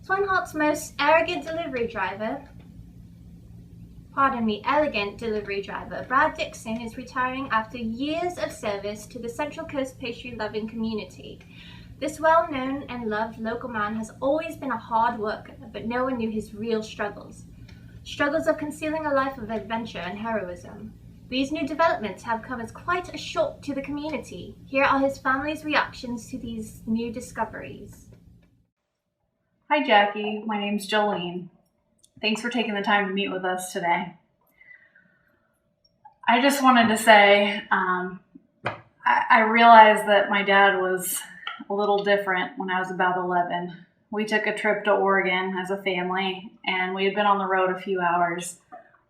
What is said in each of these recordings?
Twin most elegant delivery driver, Brad Dixon is retiring after years of service to the Central Coast pastry-loving community. This well-known and loved local man has always been a hard worker, but no one knew his real struggles. Struggles of concealing a life of adventure and heroism. These new developments have come as quite a shock to the community. Here are his family's reactions to these new discoveries. Hi Jackie, my name's Jolene. Thanks for taking the time to meet with us today. I just wanted to say, I realized that my dad was a little different when I was about 11. We took a trip to Oregon as a family, and we had been on the road a few hours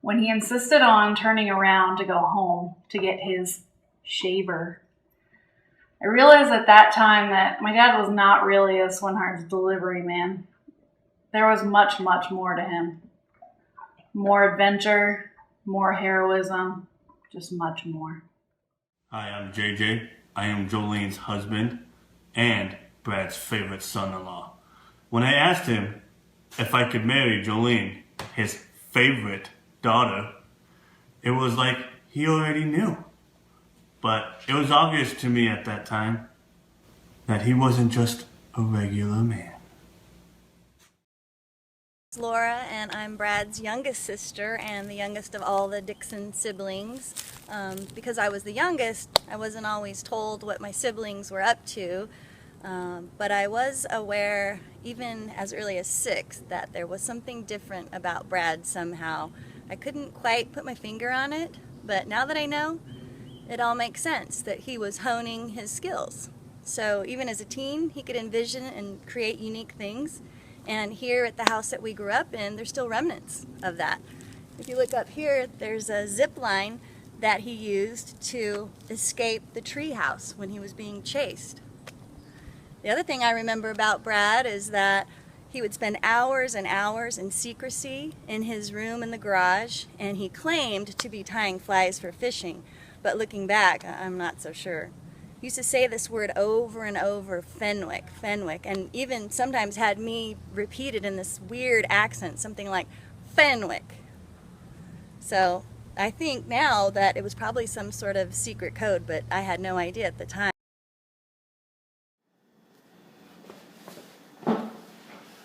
when he insisted on turning around to go home to get his shaver. I realized at that time that my dad was not really a Swinhart's delivery man. There was much, much more to him. More adventure, more heroism, just much more. Hi, I'm JJ. I am Jolene's husband and Brad's favorite son-in-law. When I asked him if I could marry Jolene, his favorite daughter, it was like he already knew. But it was obvious to me at that time that he wasn't just a regular man. Laura, and I'm Brad's youngest sister and the youngest of all the Dixon siblings. Because I was the youngest, I wasn't always told what my siblings were up to, but I was aware, even as early as 6, that there was something different about Brad somehow. I couldn't quite put my finger on it, but now that I know, it all makes sense that he was honing his skills. So even as a teen, he could envision and create unique things. And here at the house that we grew up in, there's still remnants of that. If you look up here, there's a zip line that he used to escape the tree house when he was being chased. The other thing I remember about Brad is that he would spend hours and hours in secrecy in his room in the garage, and he claimed to be tying flies for fishing. But looking back, I'm not so sure. He used to say this word over and over, Fenwick, Fenwick, and even sometimes had me repeat it in this weird accent, something like Fenwick. So I think now that it was probably some sort of secret code, but I had no idea at the time.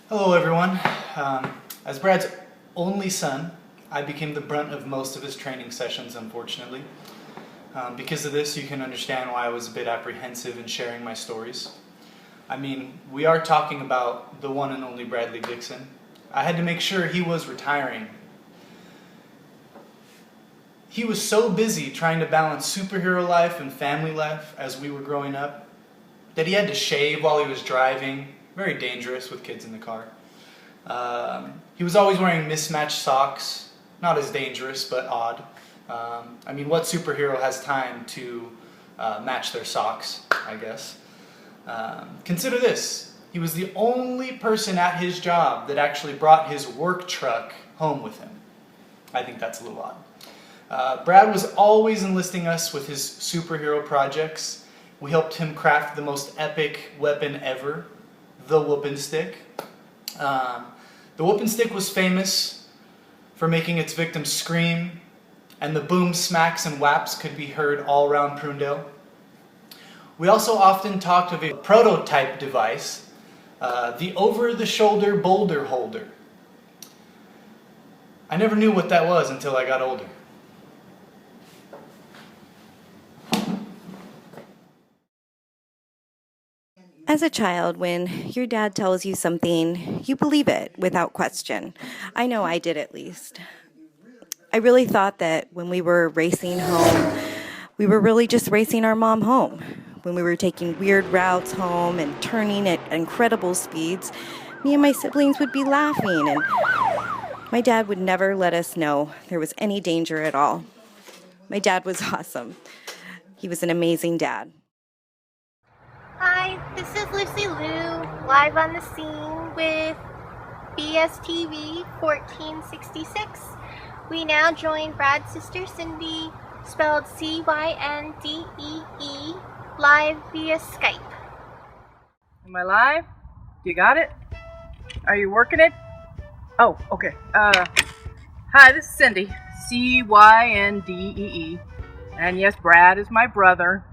Hello everyone. As Brad's only son, I became the brunt of most of his training sessions, unfortunately. Because of this, you can understand why I was a bit apprehensive in sharing my stories. I mean, we are talking about the one and only Bradley Dixon. I had to make sure he was retiring. He was so busy trying to balance superhero life and family life as we were growing up that he had to shave while he was driving. Very dangerous with kids in the car. He was always wearing mismatched socks. Not as dangerous, but odd. I mean, what superhero has time to match their socks, I guess? Consider this. He was the only person at his job that actually brought his work truck home with him. I think that's a little odd. Brad was always enlisting us with his superhero projects. We helped him craft the most epic weapon ever, the whoopin' stick. The whoopin' stick was famous for making its victims scream, and the boom, smacks, and whaps could be heard all around Prunedale. We also often talked of a prototype device, the over-the-shoulder boulder holder. I never knew what that was until I got older. As a child, when your dad tells you something, you believe it without question. I know I did, at least. I really thought that when we were racing home, we were really just racing our mom home. When we were taking weird routes home and turning at incredible speeds, me and my siblings would be laughing, and my dad would never let us know there was any danger at all. My dad was awesome. He was an amazing dad. Hi, this is Lucy Liu, live on the scene with BSTV 1466. We now join Brad's sister Cindy, spelled C-Y-N-D-E-E, live via Skype. Am I live? You got it? Are you working it? Oh, okay. Hi, this is Cindy. Cyndee. And yes, Brad is my brother.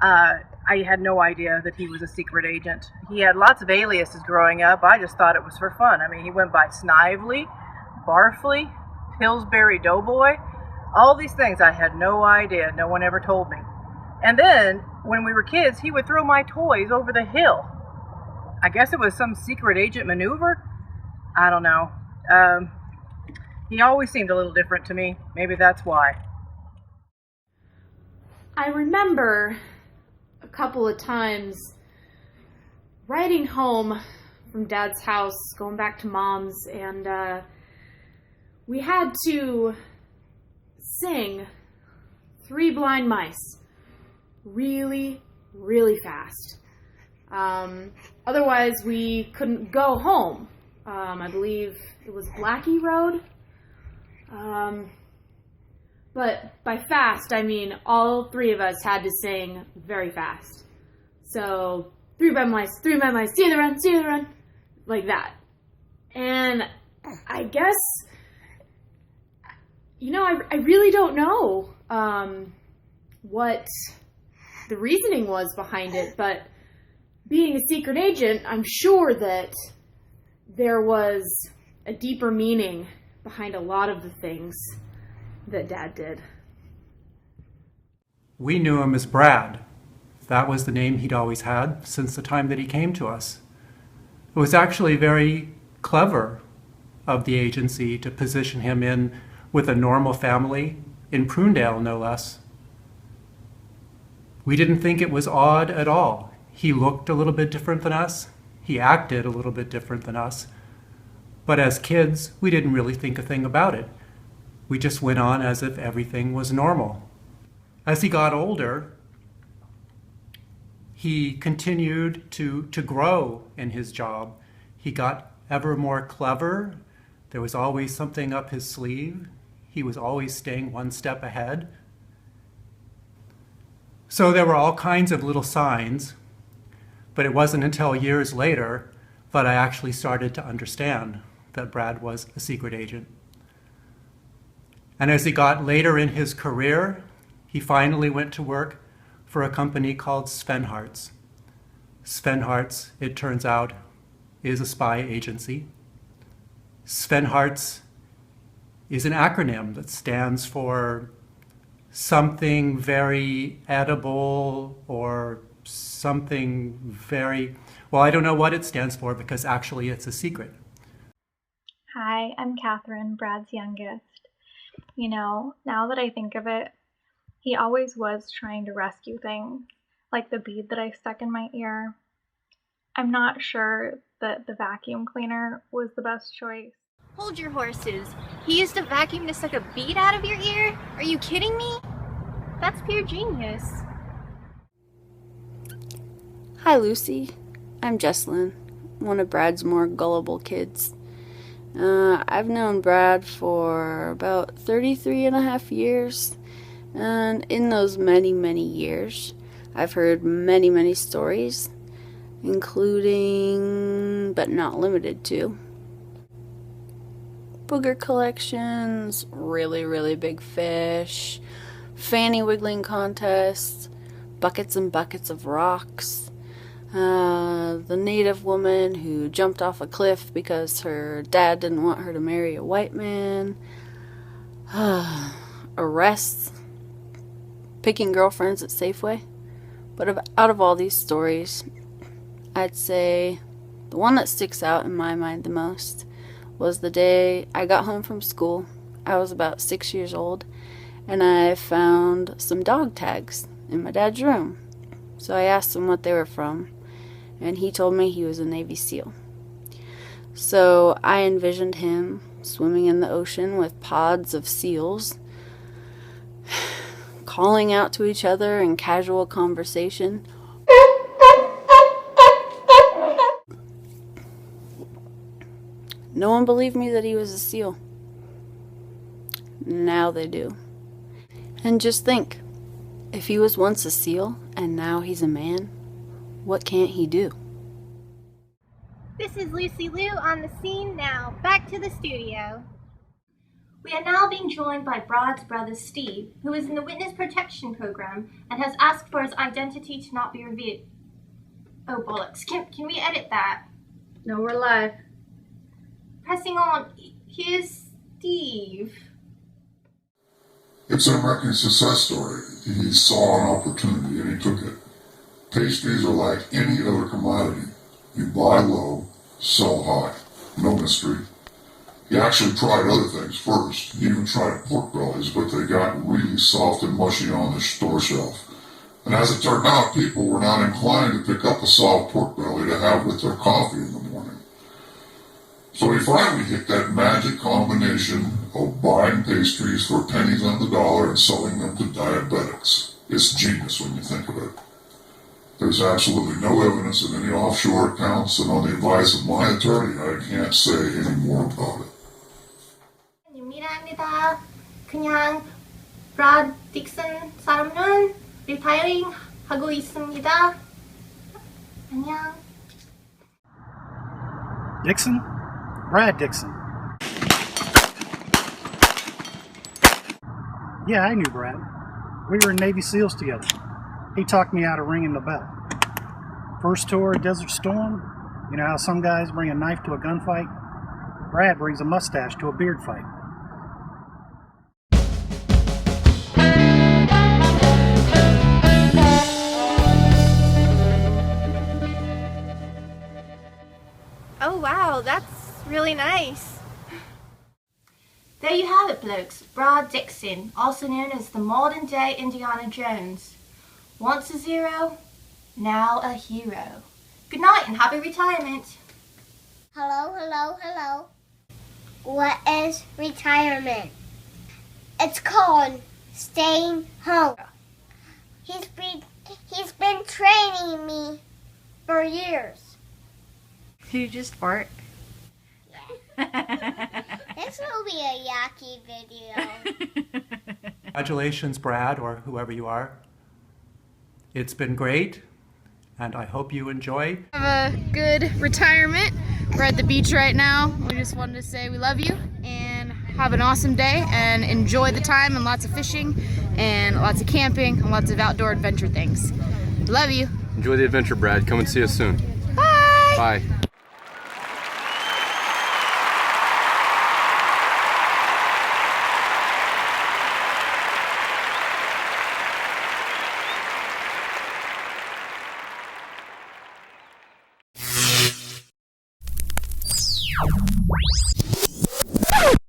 I had no idea that he was a secret agent. He had lots of aliases growing up. I just thought it was for fun. I mean, he went by Snively, Barfly, Pillsbury Doughboy. All these things I had no idea. No one ever told me. And then, when we were kids, he would throw my toys over the hill. I guess it was some secret agent maneuver? I don't know. He always seemed a little different to me. Maybe that's why. I remember a couple of times riding home from Dad's house, going back to Mom's, and we had to sing Three Blind Mice really, really fast. Otherwise, we couldn't go home. I believe it was Blackie Road. But by fast, I mean all three of us had to sing very fast. So, three blind mice, see the run, like that. And I guess, I really don't know what the reasoning was behind it, but being a secret agent, I'm sure that there was a deeper meaning behind a lot of the things that Dad did. We knew him as Brad. That was the name he'd always had since the time that he came to us. It was actually very clever of the agency to position him in with a normal family in Prunedale, no less. We didn't think it was odd at all. He looked a little bit different than us. He acted a little bit different than us. But as kids, we didn't really think a thing about it. We just went on as if everything was normal. As he got older, he continued to grow in his job. He got ever more clever. There was always something up his sleeve. He was always staying one step ahead. So there were all kinds of little signs, but it wasn't until years later that I actually started to understand that Brad was a secret agent. And as he got later in his career, he finally went to work for a company called Svenharts. Svenharts, it turns out, is a spy agency. Svenharts is an acronym that stands for something very edible or something very, well, I don't know what it stands for because actually it's a secret. Hi, I'm Catherine, Brad's youngest. Now that I think of it, he always was trying to rescue things, like the bead that I stuck in my ear. I'm not sure that the vacuum cleaner was the best choice. Hold your horses. He used a vacuum to suck a bead out of your ear? Are you kidding me? That's pure genius. Hi, Lucy. I'm Jesslyn, one of Brad's more gullible kids. I've known Brad for about 33 and a half years, and in those many, many years, I've heard many, many stories, including, but not limited to, booger collections, really, really big fish, fanny wiggling contests, buckets and buckets of rocks, the native woman who jumped off a cliff because her dad didn't want her to marry a white man, arrests, picking girlfriends at Safeway. But out of all these stories, I'd say the one that sticks out in my mind the most was the day I got home from school. I was about 6 years old, and I found some dog tags in my dad's room. So I asked him what they were from, and he told me he was a Navy SEAL. So I envisioned him swimming in the ocean with pods of seals, calling out to each other in casual conversation. No one believed me that he was a SEAL. Now they do. And just think, if he was once a SEAL and now he's a man, what can't he do? This is Lucy Liu on the scene now. Back to the studio. We are now being joined by Brad's brother Steve, who is in the Witness Protection Program and has asked for his identity to not be revealed. Oh bollocks, can we edit that? No, we're live. Pressing on, here's Steve. It's an American success story. He saw an opportunity and he took it. Pastries are like any other commodity. You buy low, sell high. No mystery. He actually tried other things first. He even tried pork bellies, but they got really soft and mushy on the store shelf. And as it turned out, people were not inclined to pick up a soft pork belly to have with their coffee in the morning. So he finally hit that magic combination of buying pastries for pennies on the dollar and selling them to diabetics. It's genius when you think of it. There's absolutely no evidence of any offshore accounts, and on the advice of my attorney, I can't say any more about it. 유미라입니다. 그냥 브라드 딕슨 사람은 리타이어링 하고 있습니다. 안녕. Dixon? Brad Dixon. Yeah, I knew Brad. We were in Navy SEALs together. He talked me out of ringing the bell. First tour of Desert Storm, you know how some guys bring a knife to a gunfight? Brad brings a mustache to a beard fight. Oh wow, that's really nice. There you have it, blokes. Brad Dixon, also known as the modern day Indiana Jones. Once a zero, now a hero. Good night and happy retirement. Hello, hello, hello. What is retirement? It's called staying home. He's been training me for years. Did you just fart? This will be a yucky video. Congratulations, Brad, or whoever you are. It's been great, and I hope you enjoy. Have a good retirement. We're at the beach right now. We just wanted to say we love you and have an awesome day and enjoy the time and lots of fishing and lots of camping and lots of outdoor adventure things. Love you. Enjoy the adventure, Brad. Come and see us soon. Bye. Bye.